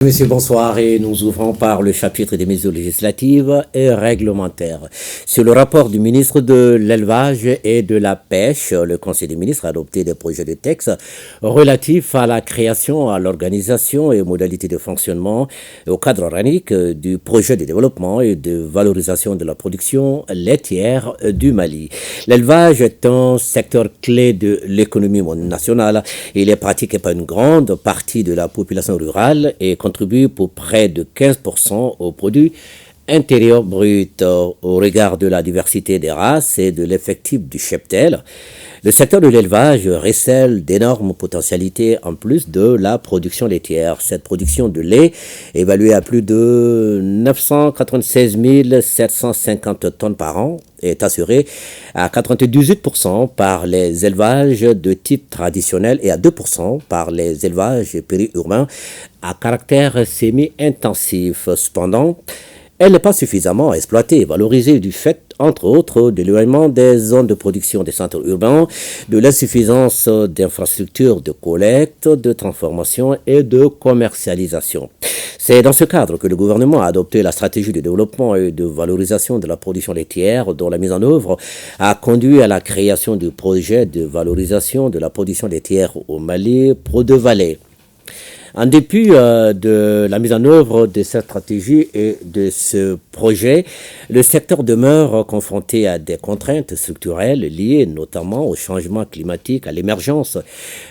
Monsieur, bonsoir et nous ouvrons par le chapitre des mesures législatives et réglementaires. Sur le rapport du ministre de l'Élevage et de la Pêche, le Conseil des ministres a adopté des projets de texte relatifs à la création, à l'organisation et aux modalités de fonctionnement et au cadre organique du projet de développement et de valorisation de la production laitière du Mali. L'élevage est un secteur clé de l'économie nationale. Il est pratiqué par une grande partie de la population rurale et contribue pour près de 15% au produit intérieur brut. Au regard de la diversité des races et de l'effectif du cheptel, le secteur de l'élevage recèle d'énormes potentialités en plus de la production laitière. Cette production de lait, évaluée à plus de 996 750 tonnes par an, est assurée à 98% par les élevages de type traditionnel et à 2% par les élevages périurbains à caractère semi-intensif. Cependant, elle n'est pas suffisamment exploitée et valorisée du fait, entre autres, de l'éloignement des zones de production des centres urbains, de l'insuffisance d'infrastructures de collecte, de transformation et de commercialisation. C'est dans ce cadre que le gouvernement a adopté la stratégie de développement et de valorisation de la production laitière, dont la mise en œuvre a conduit à la création du projet de valorisation de la production laitière au Mali, Pro2Vallée. En dépit de la mise en œuvre de cette stratégie et de ce projet, le secteur demeure confronté à des contraintes structurelles liées notamment au changement climatique, à l'émergence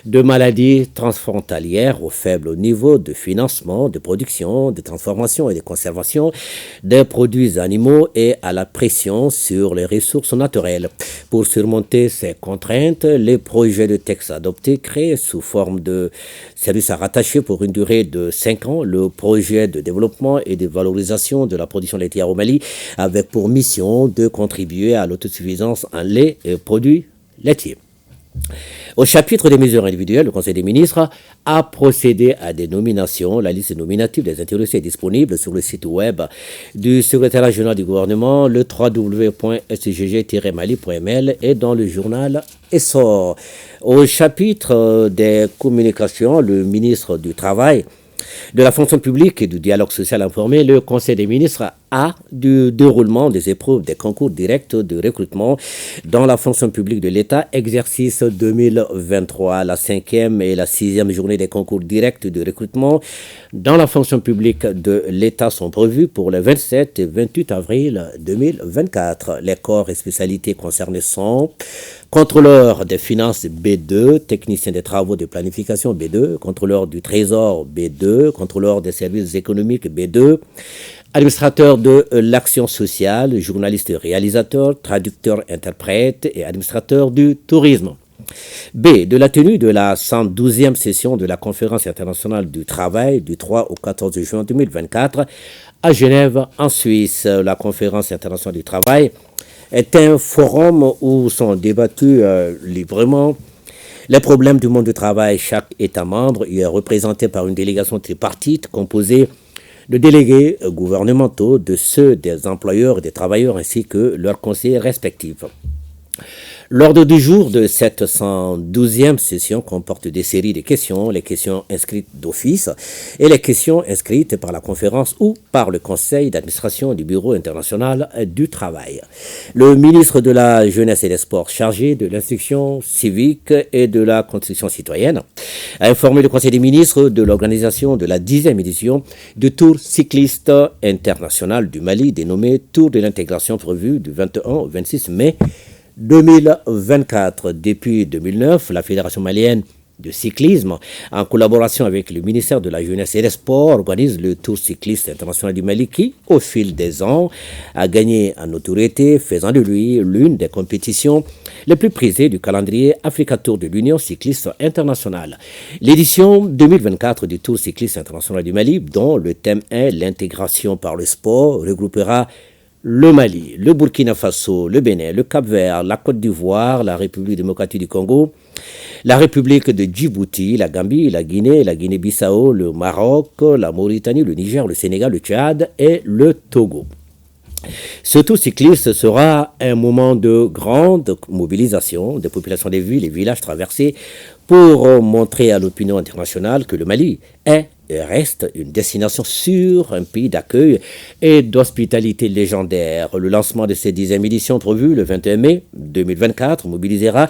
de maladies transfrontalières, au faible niveau de financement, de production, de transformation et de conservation des produits animaux et à la pression sur les ressources naturelles. Pour surmonter ces contraintes, les projets de texte adoptés créent sous forme de services à rattacher pour une durée de 5 ans le projet de développement et de valorisation de la production laitière au Mali, avec pour mission de contribuer à l'autosuffisance en lait et produits laitiers. Au chapitre des mesures individuelles, le Conseil des ministres a procédé à des nominations. La liste nominative des intéressés est disponible sur le site web du secrétariat général du gouvernement, le www.scgg-mali.ml et dans le journal Essor. Au chapitre des communications, le ministre du Travail, de la fonction publique et du dialogue social informé, le Conseil des ministres a du déroulement des épreuves des concours directs de recrutement dans la fonction publique de l'État, exercice 2023. La 5e et la 6e journée des concours directs de recrutement dans la fonction publique de l'État sont prévues pour le 27 et 28 avril 2024. Les corps et spécialités concernés sont contrôleur des finances B2, technicien des travaux de planification B2, contrôleur du trésor B2, contrôleur des services économiques B2, administrateur de l'action sociale, journaliste réalisateur, traducteur interprète et administrateur du tourisme. B. De la tenue de la 112e session de la Conférence internationale du travail du 3 au 14 juin 2024 à Genève, en Suisse. La Conférence internationale du travail est un forum où sont débattus librement les problèmes du monde du travail. Chaque État membre y est représenté par une délégation tripartite composée de délégués gouvernementaux, de ceux des employeurs et des travailleurs ainsi que leurs conseillers respectifs. L'ordre du jour de cette 112e session comporte des séries de questions, les questions inscrites d'office et les questions inscrites par la conférence ou par le conseil d'administration du Bureau international du travail. Le ministre de la Jeunesse et des Sports chargé de l'instruction civique et de la construction citoyenne a informé le Conseil des ministres de l'organisation de la 10e édition du Tour cycliste international du Mali dénommé Tour de l'intégration prévu du 21 au 26 mai 2024. Depuis 2009, la Fédération malienne de cyclisme, en collaboration avec le ministère de la Jeunesse et des Sports, organise le Tour cycliste international du Mali qui, au fil des ans, a gagné en notoriété, faisant de lui l'une des compétitions les plus prisées du calendrier Africa Tour de l'Union cycliste internationale. L'édition 2024 du Tour cycliste international du Mali, dont le thème est l'intégration par le sport, regroupera le Mali, le Burkina Faso, le Bénin, le Cap-Vert, la Côte d'Ivoire, la République démocratique du Congo, la République de Djibouti, la Gambie, la Guinée-Bissau, le Maroc, la Mauritanie, le Niger, le Sénégal, le Tchad et le Togo. Ce tour cycliste sera un moment de grande mobilisation des populations des villes et villages traversés pour montrer à l'opinion internationale que le Mali est reste une destination sûre, un pays d'accueil et d'hospitalité légendaire. Le lancement de cette 10e édition prévue le 21 mai 2024 mobilisera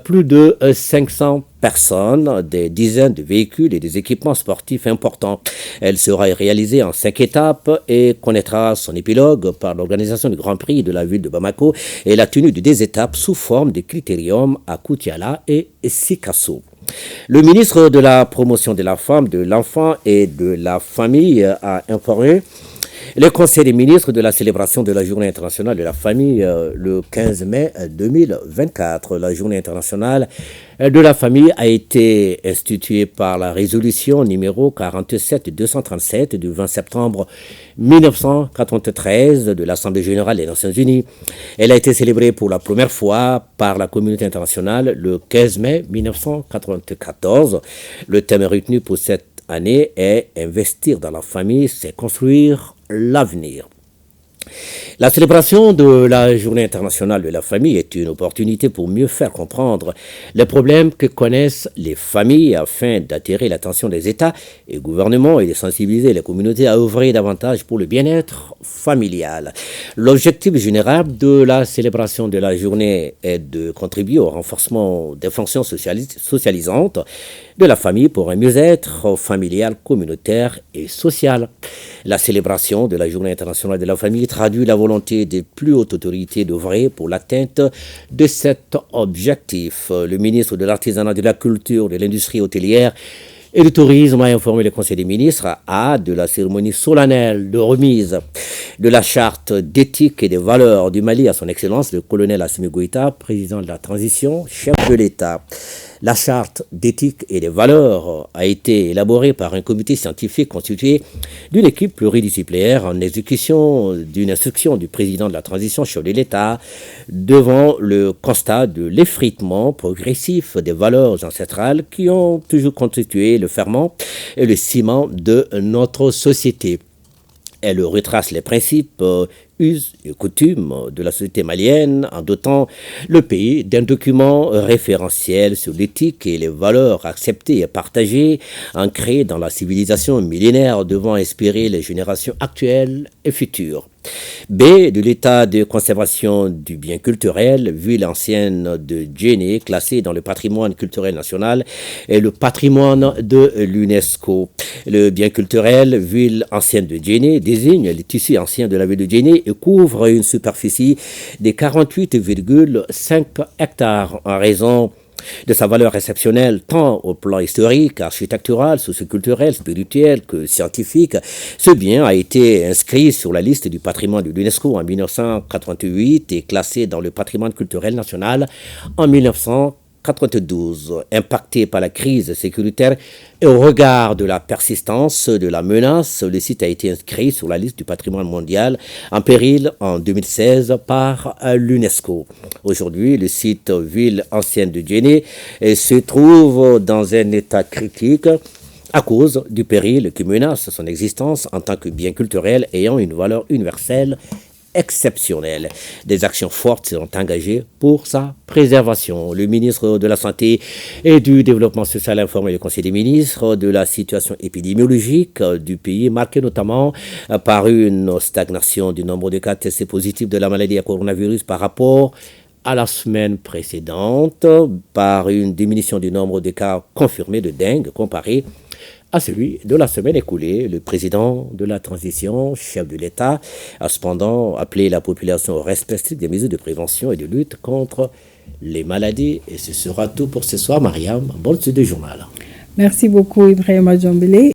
plus de 500 personnes, des dizaines de véhicules et des équipements sportifs importants. Elle sera réalisée en 5 étapes et connaîtra son épilogue par l'organisation du Grand Prix de la ville de Bamako et la tenue de 2 étapes sous forme de critérium à Koutiala et Sikasso. Le ministre de la Promotion de la Femme, de l'Enfant et de la Famille a informé le Conseil des ministres de la célébration de la Journée internationale de la famille le 15 mai 2024. La Journée internationale de la famille a été instituée par la résolution numéro 47-237 du 20 septembre 1993 de l'Assemblée générale des Nations unies. Elle a été célébrée pour la première fois par la communauté internationale le 15 mai 1994. Le thème retenu pour cette année est « Investir dans la famille, c'est construire l'avenir ». La célébration de la Journée internationale de la famille est une opportunité pour mieux faire comprendre les problèmes que connaissent les familles afin d'attirer l'attention des États et gouvernements et de sensibiliser les communautés à œuvrer davantage pour le bien-être familial. L'objectif général de la célébration de la journée est de contribuer au renforcement des fonctions socialisantes de la famille pour un mieux-être familial, communautaire et social. La célébration de la Journée internationale de la famille traduit la volonté des plus hautes autorités d'œuvrer pour l'atteinte de cet objectif. Le ministre de l'Artisanat, de la Culture, de l'Industrie hôtelière et du Tourisme a informé le Conseil des ministres de la cérémonie solennelle de remise de la charte d'éthique et des valeurs du Mali à son Excellence le colonel Assimi Goïta, président de la transition, chef de l'État. La charte d'éthique et des valeurs a été élaborée par un comité scientifique constitué d'une équipe pluridisciplinaire en exécution d'une instruction du président de la transition, chef de l'État, devant le constat de l'effritement progressif des valeurs ancestrales qui ont toujours constitué le ferment et le ciment de notre société. Elle retrace les principes, us et coutumes de la société malienne en dotant le pays d'un document référentiel sur l'éthique et les valeurs acceptées et partagées, ancrées dans la civilisation millénaire devant inspirer les générations actuelles et futures. B. De l'état de conservation du bien culturel, ville ancienne de Djéné, classée dans le patrimoine culturel national et le patrimoine de l'UNESCO. Le bien culturel, ville ancienne de Djéné, désigne les tissus anciens de la ville de Djéné et couvre une superficie de 48,5 hectares en raison de sa valeur exceptionnelle tant au plan historique, architectural, socioculturel, spirituel que scientifique. Ce bien a été inscrit sur la liste du patrimoine de l'UNESCO en 1988 et classé dans le patrimoine culturel national en 1992. Impacté par la crise sécuritaire et au regard de la persistance de la menace, le site a été inscrit sur la liste du patrimoine mondial en péril en 2016 par l'UNESCO. Aujourd'hui, le site ville ancienne de Djéné se trouve dans un état critique à cause du péril qui menace son existence en tant que bien culturel ayant une valeur universelle exceptionnelle. Des actions fortes seront engagées pour sa préservation. Le ministre de la Santé et du Développement social a informé le Conseil des ministres de la situation épidémiologique du pays, marquée notamment par une stagnation du nombre de cas testés positifs de la maladie à coronavirus par rapport à la semaine précédente, par une diminution du nombre de cas confirmés de dengue comparé à celui de la semaine écoulée. Le président de la transition, chef de l'État, a cependant appelé la population au respect strict des mesures de prévention et de lutte contre les maladies. Et ce sera tout pour ce soir, Mariam. Bonne suite du journal. Merci beaucoup, Ibrahima Djambélé.